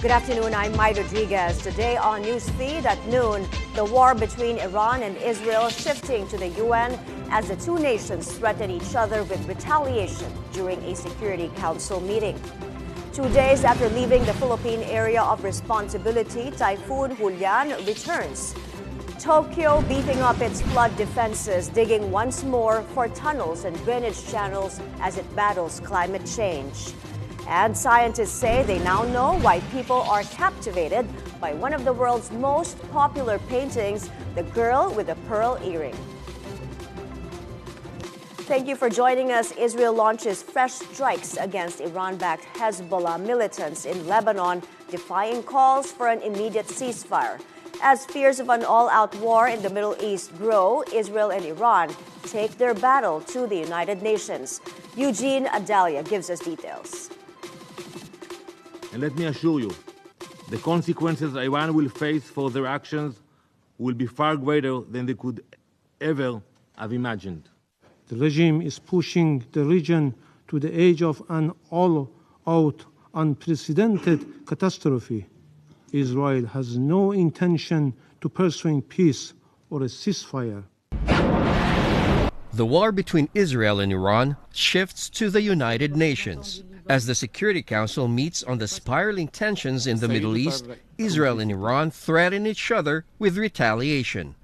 Good afternoon, I'm Mai Rodriguez. Today on Newsfeed at noon, the war between Iran and Israel shifting to the UN as the two nations threaten each other with retaliation during a Security Council meeting. 2 days after leaving the Philippine area of responsibility, Typhoon Julian returns. Tokyo beefing up its flood defenses, digging once more for tunnels and drainage channels as it battles climate change. And scientists say they now know why people are captivated by one of the world's most popular paintings, The Girl with a Pearl Earring. Thank you for joining us. Israel launches fresh strikes against Iran-backed Hezbollah militants in Lebanon, defying calls for an immediate ceasefire. As fears of an all-out war in the Middle East grow, Israel and Iran take their battle to the United Nations. Eugene Adalia gives us details. And let me assure you, the consequences Iran will face for their actions will be far greater than they could ever have imagined. The regime is pushing the region to the edge of an all-out, unprecedented catastrophe. Israel has no intention to pursue peace or a ceasefire. The war between Israel and Iran shifts to the United Nations. As the Security Council meets on the spiraling tensions in the Middle East, Israel and Iran threaten each other with retaliation.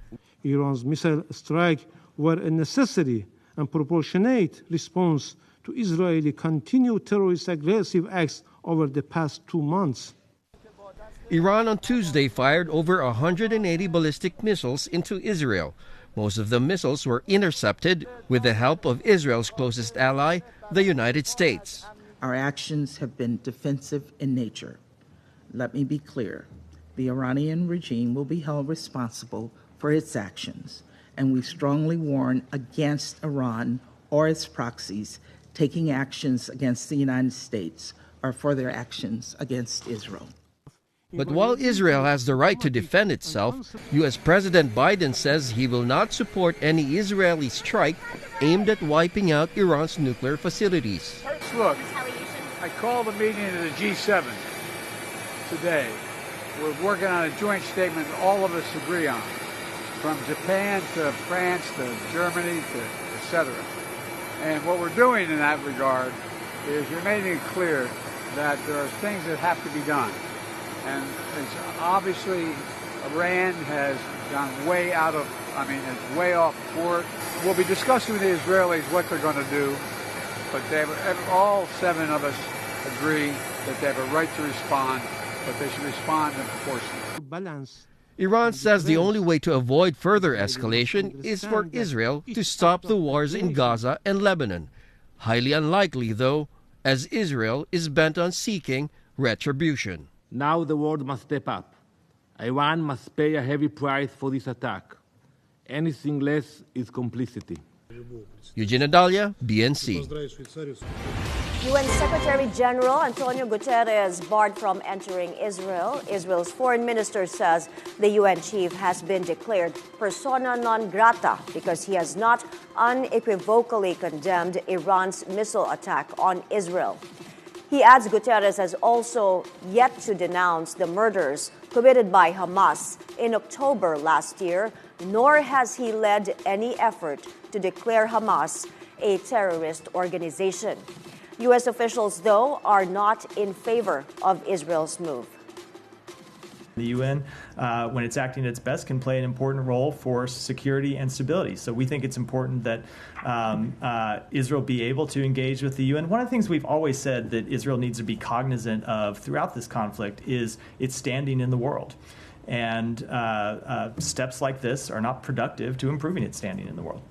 Iran's missile strike were a necessary and proportionate response to Israeli continued terrorist aggressive acts over the past 2 months. Iran on Tuesday fired over 180 ballistic missiles into Israel. Most of the missiles were intercepted with the help of Israel's closest ally, the United States. Our actions have been defensive in nature. Let me be clear. The Iranian regime will be held responsible for its actions, and we strongly warn against Iran or its proxies taking actions against the United States or for their actions against Israel. But while Israel has the right to defend itself, U.S. President Biden says he will not support any Israeli strike aimed at wiping out Iran's nuclear facilities. Look, I called a meeting of the G7 today. We're working on a joint statement all of us agree on, from Japan to France to Germany to etc. And what we're doing in that regard is we're making it clear that there are things that have to be done. And it's obviously Iran has gone way it's way off court. We'll be discussing with the Israelis what they're going to do, but all 7 of us agree that they have a right to respond, but they should respond in proportion. Iran says the only way to avoid further escalation is for Israel to stop the wars in Gaza and Lebanon. Highly unlikely, though, as Israel is bent on seeking retribution. Now the world must step up. Iran must pay a heavy price for this attack. Anything less is complicity. Eugene Adalia, BNC. UN Secretary General Antonio Guterres barred from entering Israel. Israel's foreign minister says the UN chief has been declared persona non grata because he has not unequivocally condemned Iran's missile attack on Israel. He adds Guterres has also yet to denounce the murders committed by Hamas in October last year, nor has he led any effort to declare Hamas a terrorist organization. U.S. officials, though, are not in favor of Israel's move. The UN, when it's acting at its best, can play an important role for security and stability. So we think it's important that Israel be able to engage with the UN. One of the things we've always said that Israel needs to be cognizant of throughout this conflict is its standing in the world. And steps like this are not productive to improving its standing in the world.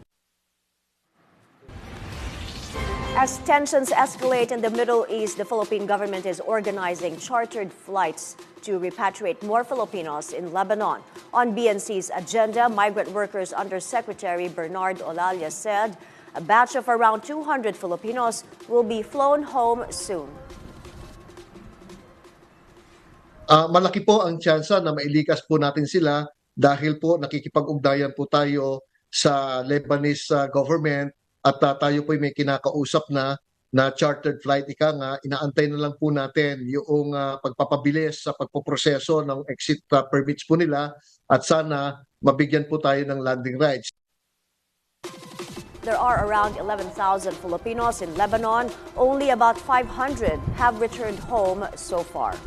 As tensions escalate in the Middle East, the Philippine government is organizing chartered flights to repatriate more Filipinos in Lebanon. On BNC's agenda, Migrant Workers Undersecretary Bernard Olalla said a batch of around 200 Filipinos will be flown home soon. Malaki po ang tsansa na mailikas po natin sila dahil po nakikipag-ugnayan po tayo sa Lebanese government at tayo po may kinakausap na na chartered flight, ika nga, inaantay na lang po natin yung pagpapabilis sa pagpoproseso ng exit permits po nila at sana mabigyan po tayo ng landing rights. There are around 11,000 Filipinos in Lebanon. Only about 500 have returned home so far.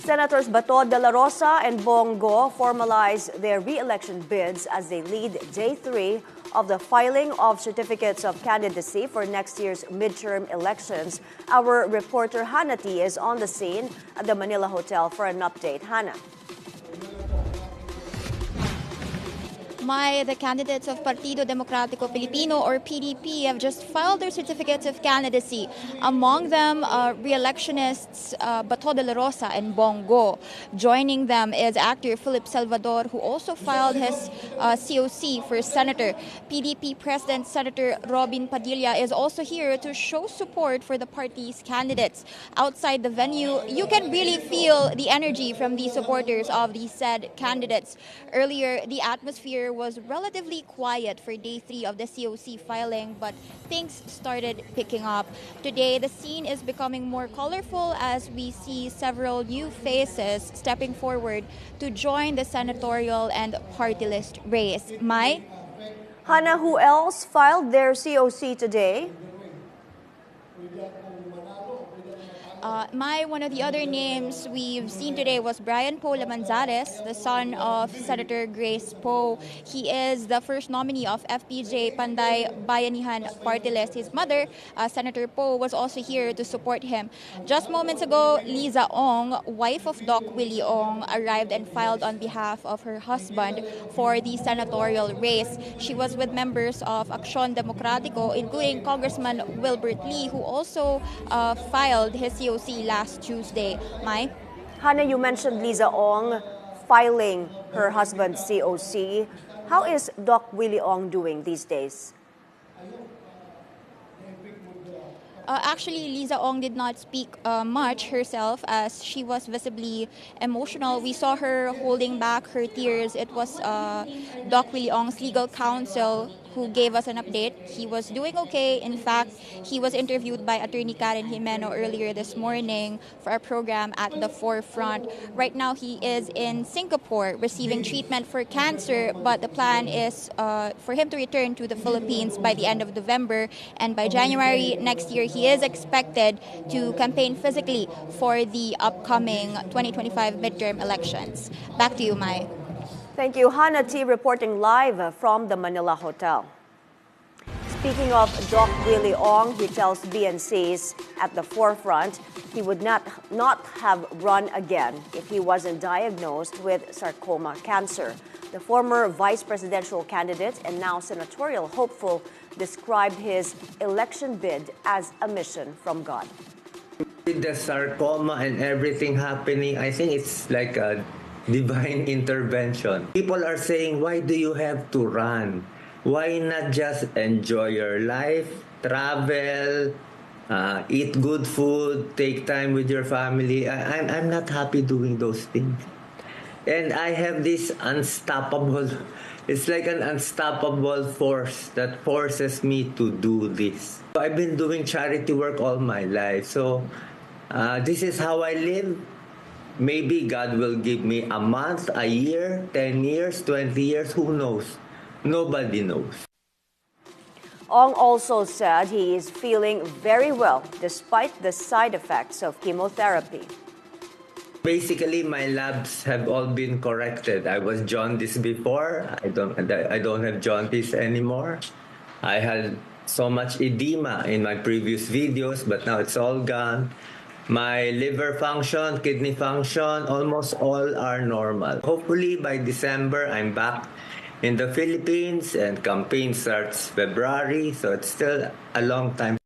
Senators Bato, Dela Rosa, and Bongo formalize their re-election bids as they lead Day 3 of the filing of certificates of candidacy for next year's midterm elections. Our reporter Hannah T is on the scene at the Manila Hotel for an update. Hannah. The candidates of Partido Democratico Filipino or PDP have just filed their certificates of candidacy. Among them, re-electionists Bato, Dela Rosa and Bongo. Joining them is actor Philip Salvador, who also filed his COC for senator. PDP President Senator Robin Padilla is also here to show support for the party's candidates. Outside the venue, you can really feel the energy from the supporters of the said candidates. Earlier, the atmosphere was relatively quiet for Day 3 of the COC filing, but things started picking up. Today, the scene is becoming more colorful as we see several new faces stepping forward to join the senatorial and party list race. Mai? Hannah, who else filed their COC today? One of the other names we've seen today was Brian Poe Lamanzares, the son of Senator Grace Poe. He is the first nominee of FPJ Panday Bayanihan party list. His mother, Senator Poe, was also here to support him. Just moments ago, Liza Ong, wife of Doc Willie Ong, arrived and filed on behalf of her husband for the senatorial race. She was with members of Acción Democrático, including Congressman Wilbert Lee, who also filed his COC last Tuesday. Mai? Hannah, you mentioned Liza Ong filing her husband's COC. How is Doc Willie Ong doing these days? Actually, Liza Ong did not speak much herself as she was visibly emotional. We saw her holding back her tears. It was Doc Willie Ong's legal counsel who gave us an update. He was doing okay. In fact, he was interviewed by Attorney Karen Jimeno earlier this morning for our program at the Forefront. Right now, he is in Singapore receiving treatment for cancer, but the plan is for him to return to the Philippines by the end of November, and by January next year, he is expected to campaign physically for the upcoming 2025 midterm elections. Back to you, Mai. Thank you. Hannah T reporting live from the Manila Hotel. Speaking of Doc Willie Ong, he tells BNCs at the Forefront he would not have run again if he wasn't diagnosed with sarcoma cancer. The former vice presidential candidate and now senatorial hopeful described his election bid as a mission from God. With the sarcoma and everything happening, I think it's like a divine intervention. People are saying, why do you have to run? Why not just enjoy your life, travel, eat good food, take time with your family? I'm not happy doing those things. And I have this unstoppable, it's like an unstoppable force that forces me to do this. I've been doing charity work all my life. So this is how I live. Maybe God will give me a month, a year, 10 years, 20 years, who knows? Nobody knows. Ong also said he is feeling very well despite the side effects of chemotherapy. Basically, my labs have all been corrected. I was jaundice before. I don't have jaundice anymore. I had so much edema in my previous videos, but now it's all gone. My liver function, kidney function, almost all are normal. Hopefully by December, I'm back in the Philippines and campaign starts February, so it's still a long time.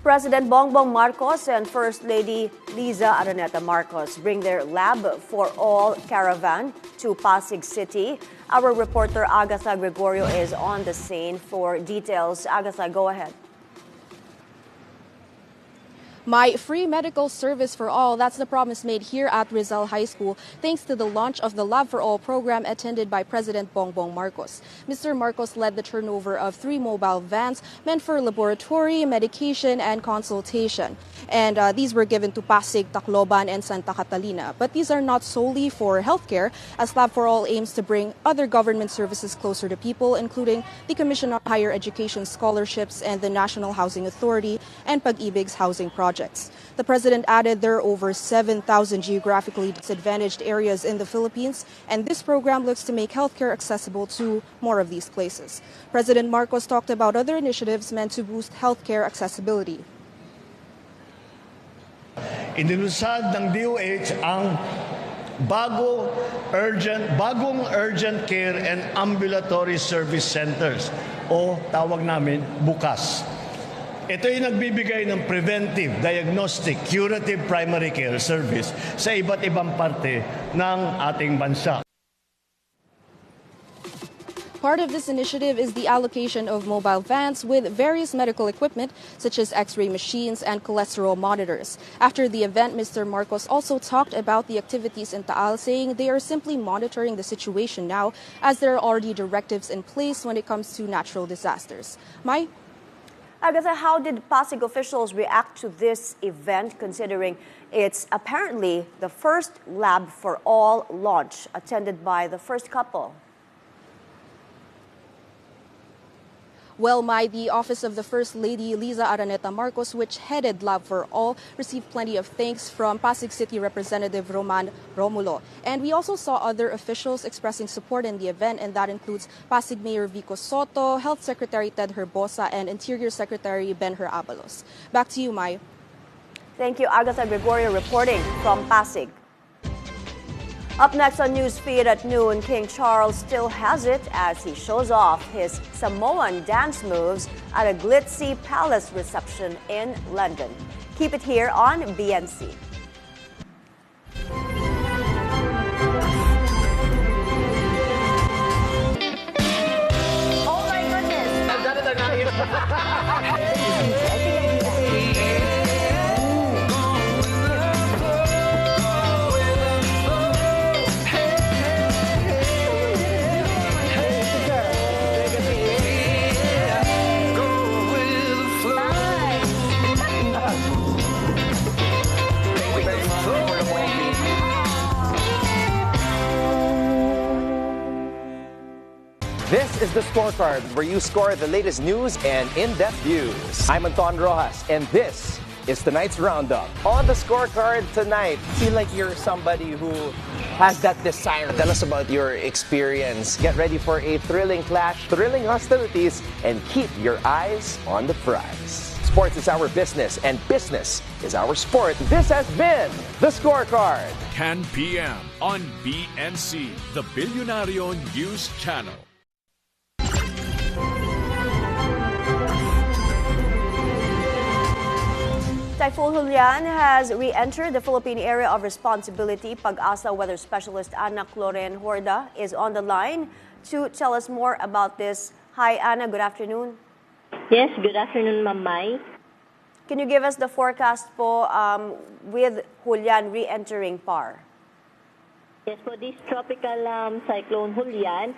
President Bongbong Marcos and First Lady Liza Araneta Marcos bring their Lab for All caravan to Pasig City. Our reporter Agatha Gregorio is on the scene for details. Agatha, go ahead. My free medical service for all, that's the promise made here at Rizal High School thanks to the launch of the Lab for All program attended by President Bongbong Marcos. Mr. Marcos led the turnover of 3 mobile vans meant for laboratory, medication, and consultation. And these were given to Pasig, Tacloban, and Santa Catalina. But these are not solely for healthcare, as Lab for All aims to bring other government services closer to people, including the Commission on Higher Education Scholarships and the National Housing Authority and Pag-ibig's housing project. The president added there are over 7,000 geographically disadvantaged areas in the Philippines, and this program looks to make healthcare accessible to more of these places. President Marcos talked about other initiatives meant to boost healthcare accessibility. Inilusad ng DOH ang bagong urgent care and ambulatory service centers o tawag namin bukas. Ito ay nagbibigay ng preventive, diagnostic, curative primary care service sa iba't ibang parte ng ating bansa. Part of this initiative is the allocation of mobile vans with various medical equipment, such as X-ray machines and cholesterol monitors. After the event, Mr. Marcos also talked about the activities in Taal, saying they are simply monitoring the situation now, as there are already directives in place when it comes to natural disasters. Mai? Agatha, how did Pasig officials react to this event, considering it's apparently the first Lab for All launch attended by the first couple? Well, Mai, the office of the First Lady, Liza Araneta Marcos, which headed Lab for All, received plenty of thanks from Pasig City Representative Roman Romulo. And we also saw other officials expressing support in the event, and that includes Pasig Mayor Vico Soto, Health Secretary Ted Herbosa, and Interior Secretary Benher Abalos. Back to you, Mai. Thank you, Agatha Gregorio, reporting from Pasig. Up next on Newsfeed at noon, King Charles still has it as he shows off his Samoan dance moves at a glitzy palace reception in London. Keep it here on BNC. Oh my goodness! This is the scorecard where you score the latest news and in-depth views. I'm Anton Rojas, and this is tonight's roundup. On the scorecard tonight, feel like you're somebody who has that desire. Tell us about your experience. Get ready for a thrilling clash, thrilling hostilities, and keep your eyes on the prize. Sports is our business, and business is our sport. This has been the scorecard. 10 p.m. on BNC, the Billionario News Channel. Typhoon Julian has re-entered the Philippine area of responsibility. Pag-asa weather specialist Ana Cloren Horda is on the line to tell us more about this. Hi, Ana. Good afternoon. Yes, good afternoon, Ma'am Mai. Can you give us the forecast po with Julian re-entering PAR? Yes, for this tropical cyclone Julian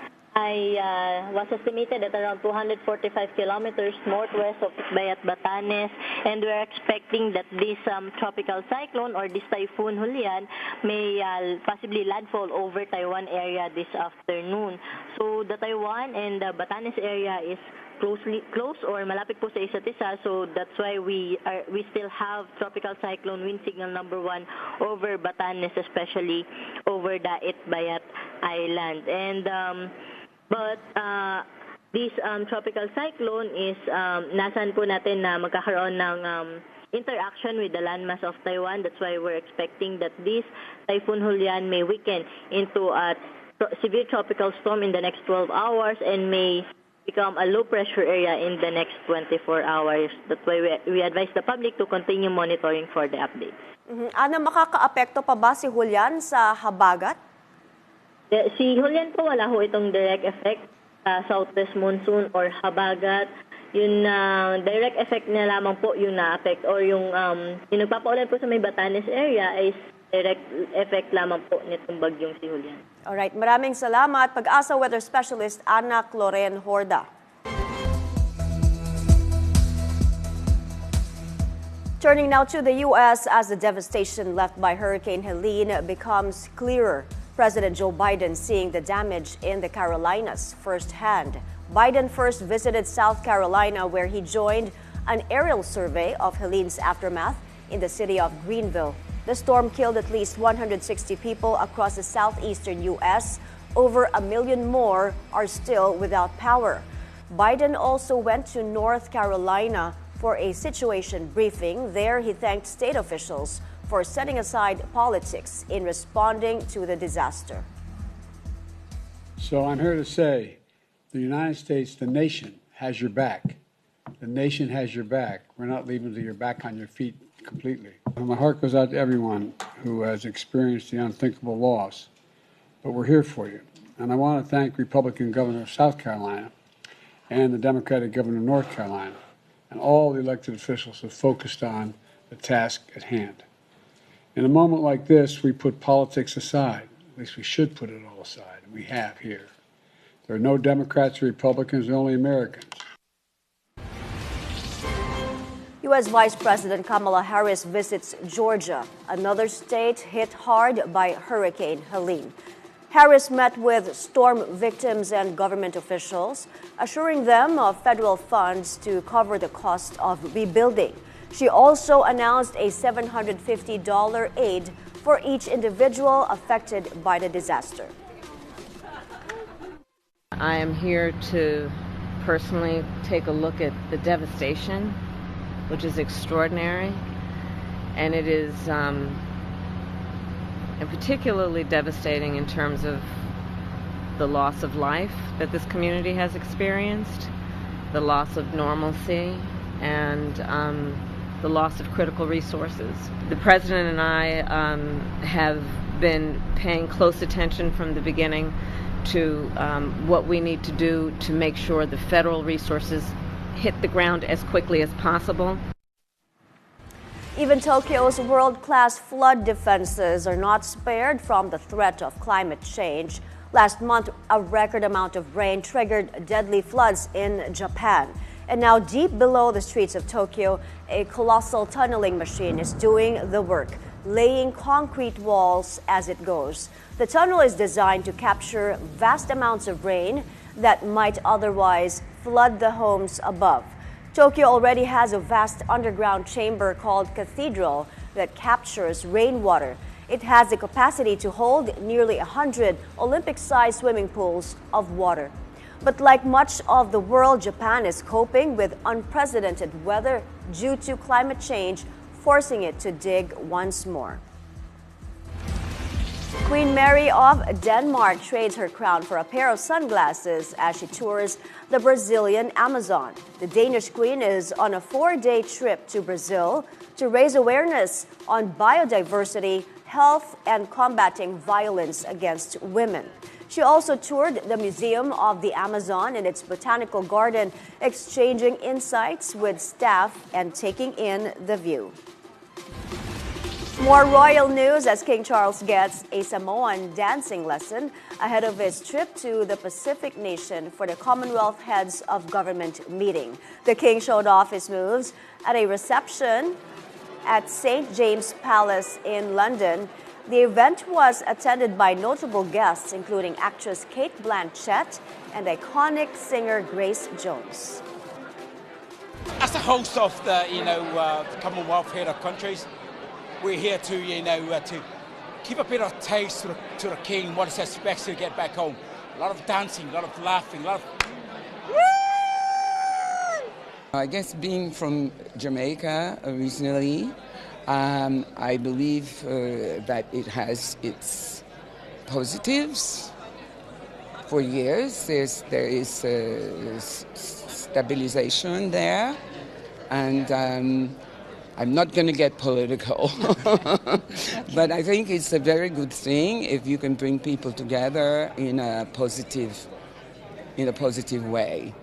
was estimated at around 245 kilometers northwest of Bayat Batanes, and we're expecting that this tropical cyclone or this Typhoon Julian may possibly landfall over Taiwan area this afternoon. So the Taiwan and the Batanes area is close or malapit po sa isa't isa, so that's why we still have tropical cyclone wind signal number 1 over Batanes, especially over Dait Bayat Island. And but this tropical cyclone is nasan po natin na magkakaroon ng interaction with the landmass of Taiwan. That's why we're expecting that this Typhoon Julian may weaken into a severe tropical storm in the next 12 hours and may become a low pressure area in the next 24 hours. That's why we advise the public to continue monitoring for the updates. Ana, makaka-apekto pa ba si Julian sa habagat? Si Julian po wala ho itong direct effect sa southwest monsoon or habagat. Yung direct effect na lamang po yung na-affect or yung nagpapaulan po sa may Batanes area is direct effect lamang po nitong bagyong si Julian. Alright, maraming salamat. Pag-asa weather specialist Ana Cloren Horda. Turning now to the U.S. as the devastation left by Hurricane Helene becomes clearer. President Joe Biden seeing the damage in the Carolinas firsthand. Biden first visited South Carolina, where he joined an aerial survey of Helene's aftermath in the city of Greenville. The storm killed at least 160 people across the southeastern U.S. Over 1 million more are still without power. Biden also went to North Carolina for a situation briefing. There, he thanked state officials for setting aside politics in responding to the disaster. So I'm here to say the United States, the nation, has your back. The nation has your back. We're not leaving until you're back on your feet completely. My heart goes out to everyone who has experienced the unthinkable loss, but we're here for you. And I want to thank Republican Governor of South Carolina and the Democratic Governor of North Carolina and all the elected officials who focused on the task at hand. In a moment like this, we put politics aside. At least we should put it all aside, and we have here. There are no Democrats or Republicans, only Americans. U.S. Vice President Kamala Harris visits Georgia, another state hit hard by Hurricane Helene. Harris met with storm victims and government officials, assuring them of federal funds to cover the cost of rebuilding. She also announced a $750 aid for each individual affected by the disaster. I am here to personally take a look at the devastation, which is extraordinary, and it is particularly devastating in terms of the loss of life that this community has experienced, the loss of normalcy, and the loss of critical resources. The President and I have been paying close attention from the beginning to what we need to do to make sure the federal resources hit the ground as quickly as possible. Even Tokyo's world-class flood defenses are not spared from the threat of climate change. Last month, a record amount of rain triggered deadly floods in Japan. And now, deep below the streets of Tokyo, a colossal tunneling machine is doing the work, laying concrete walls as it goes. The tunnel is designed to capture vast amounts of rain that might otherwise flood the homes above. Tokyo already has a vast underground chamber called Cathedral that captures rainwater. It has the capacity to hold nearly 100 Olympic-sized swimming pools of water. But like much of the world, Japan is coping with unprecedented weather due to climate change, forcing it to dig once more. Queen Mary of Denmark trades her crown for a pair of sunglasses as she tours the Brazilian Amazon. The Danish queen is on a 4-day trip to Brazil to raise awareness on biodiversity, health, and combating violence against women. She also toured the Museum of the Amazon and its botanical garden, exchanging insights with staff and taking in the view. More royal news as King Charles gets a Samoan dancing lesson ahead of his trip to the Pacific nation for the Commonwealth Heads of Government meeting. The king showed off his moves at a reception at St. James Palace in London. The event was attended by notable guests, including actress Cate Blanchett and iconic singer Grace Jones. As the host of the Commonwealth Head of Countries, we're here to to keep a bit of taste to the king, what he expects to get back home. A lot of dancing, a lot of laughing, a lot of. I guess being from Jamaica originally, I believe that it has its positives. For years, there is stabilization there, and I'm not going to get political, but I think it's a very good thing if you can bring people together in a positive way.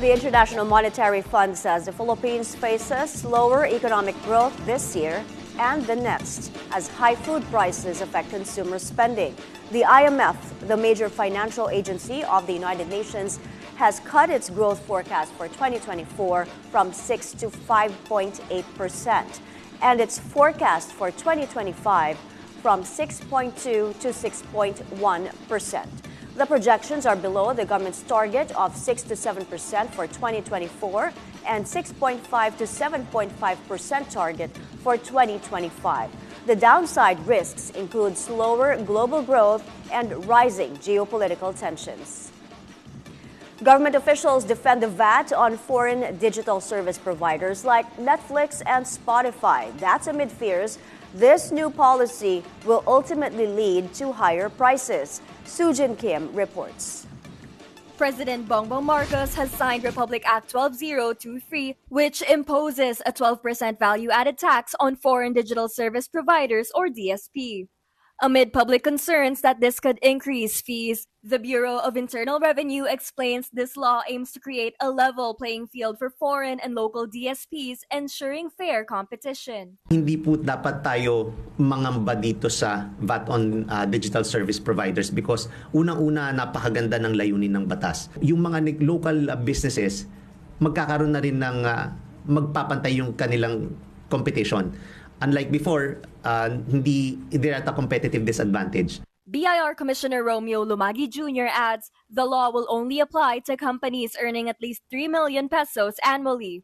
The International Monetary Fund says the Philippines faces slower economic growth this year and the next as high food prices affect consumer spending. The IMF, the major financial agency of the United Nations, has cut its growth forecast for 2024 from 6 to 5.8%, and its forecast for 2025 from 6.2 to 6.1%. The projections are below the government's target of 6 to 7% for 2024 and 6.5 to 7.5% target for 2025. The downside risks include slower global growth and rising geopolitical tensions. Government officials defend the VAT on foreign digital service providers like Netflix and Spotify. That's amid fears this new policy will ultimately lead to higher prices. Sujin Kim reports. President Bongbong Marcos has signed Republic Act 12023, which imposes a 12% value-added tax on foreign digital service providers or DSP. Amid public concerns that this could increase fees, the Bureau of Internal Revenue explains this law aims to create a level playing field for foreign and local DSPs, ensuring fair competition. Hindi po dapat tayo mangamba dito sa VAT on digital service providers because unang-una napakaganda ng layunin ng batas. Yung mga local businesses, magkakaroon na rin ng magpapantay yung kanilang competition. Unlike before, they're at a competitive disadvantage. BIR Commissioner Romeo Lumagi Jr. adds the law will only apply to companies earning at least 3 million pesos annually.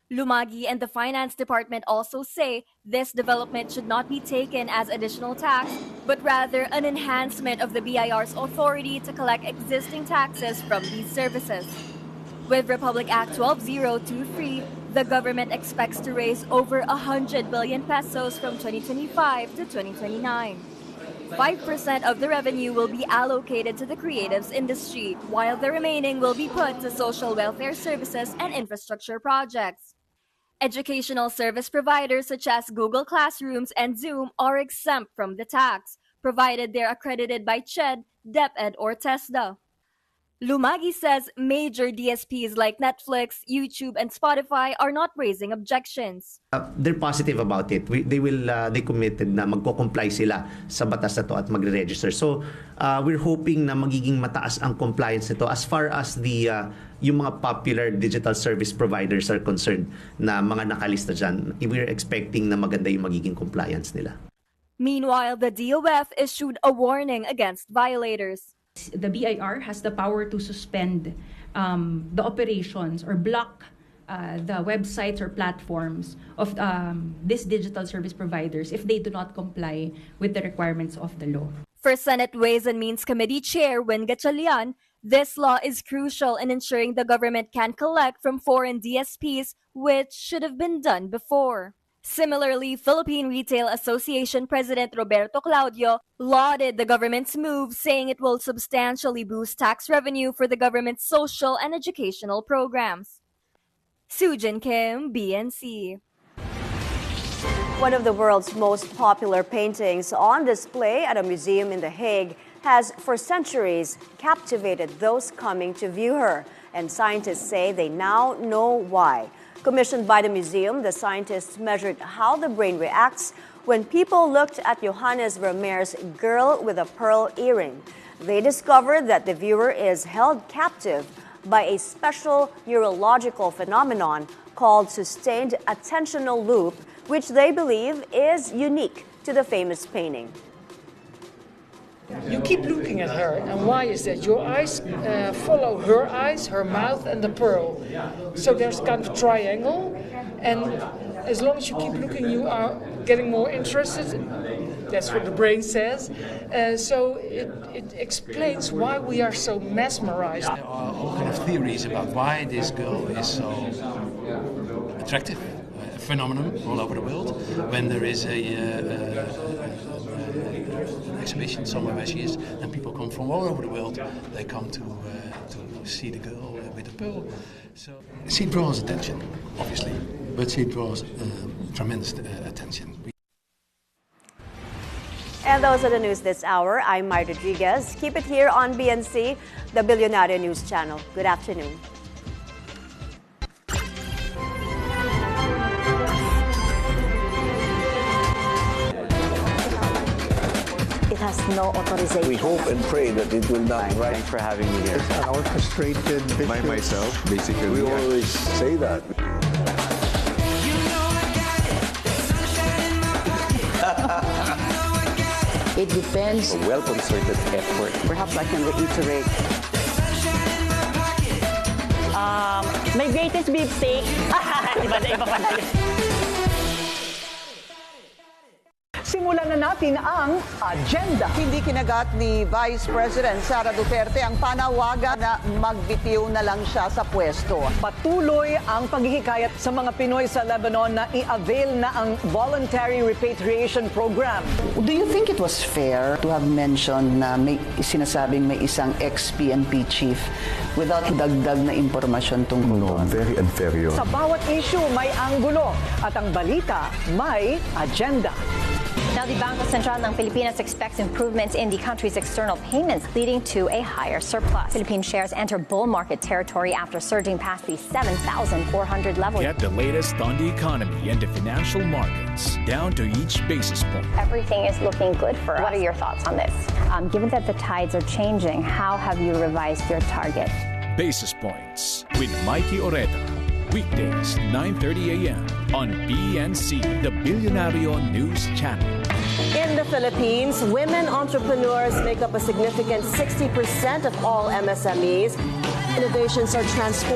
Lumagi and the Finance Department also say this development should not be taken as additional tax, but rather an enhancement of the BIR's authority to collect existing taxes from these services. With Republic Act 12023, the government expects to raise over 100 billion pesos from 2025 to 2029. 5% of the revenue will be allocated to the creatives industry, while the remaining will be put to social welfare services and infrastructure projects. Educational service providers such as Google Classrooms and Zoom are exempt from the tax, provided they're accredited by CHED, DepEd, or TESDA. Lumagi says major DSPs like Netflix, YouTube, and Spotify are not raising objections. They're positive about it. They committed na magko-comply sila sa batas na to at magre-register. So we're hoping na magiging mataas ang compliance nito as far as yung mga popular digital service providers are concerned na mga nakalista dyan. We're expecting na maganda yung magiging compliance nila. Meanwhile, the DOF issued a warning against violators. The BIR has the power to suspend the operations or block the websites or platforms of these digital service providers if they do not comply with the requirements of the law. For Senate Ways and Means Committee Chair Win Gatchalian, this law is crucial in ensuring the government can collect from foreign DSPs, which should have been done before. Similarly, Philippine Retail Association President Roberto Claudio lauded the government's move, saying it will substantially boost tax revenue for the government's social and educational programs. Sujin Kim, BNC. One of the world's most popular paintings on display at a museum in The Hague has for centuries captivated those coming to view her, and scientists say they now know why. Commissioned by the museum, the scientists measured how the brain reacts when people looked at Johannes Vermeer's Girl with a Pearl Earring. They discovered that the viewer is held captive by a special neurological phenomenon called sustained attentional loop, which they believe is unique to the famous painting. You keep looking at her, and why is that? Your eyes follow her eyes, her mouth, and the pearl. So there's kind of triangle, and as long as you keep looking, you are getting more interested. That's what the brain says. So it explains why we are so mesmerized. There are all kind of theories about why this girl is so attractive, a phenomenon all over the world. When there is exhibition somewhere where she is, and people come from all over the world. They come to see the girl with the pearl. So she draws attention, obviously, but she draws tremendous attention. And those are the news this hour. I'm Mai Rodriguez. Keep it here on BNC, the Billionaire News Channel. Good afternoon. no authorization. We hope and pray that it will not. Thanks for having me here. Our frustrated myself, basically. We always say that. It depends. A well-concerted effort. Perhaps I can reiterate. My greatest beefsteak. Iba pa tayo. Simulan na natin ang agenda. Hindi kinagat ni Vice President Sara Duterte ang panawagan na magbitiw na lang siya sa pwesto. Patuloy ang paghihikayat sa mga Pinoy sa Lebanon na i-avail na ang Voluntary Repatriation Program. Do you think it was fair to have mentioned na may sinasabing may isang ex-PNP chief without dagdag na impormasyon tungkol doon? Very unfair yun. Sa bawat issue may anggulo at ang balita may agenda. Now, the Bangko Sentral ng Pilipinas expects improvements in the country's external payments, leading to a higher surplus. Philippine shares enter bull market territory after surging past the 7,400 level. Get the latest on the economy and the financial markets, down to each basis point. Everything is looking good for us. What are your thoughts on this? Given that the tides are changing, how have you revised your target? Basis Points with Mikey Oreta. Weekdays, 9:30 a.m. on BNC, the Billionario News Channel. In the Philippines, women entrepreneurs make up a significant 60% of all MSMEs. Innovations are transforming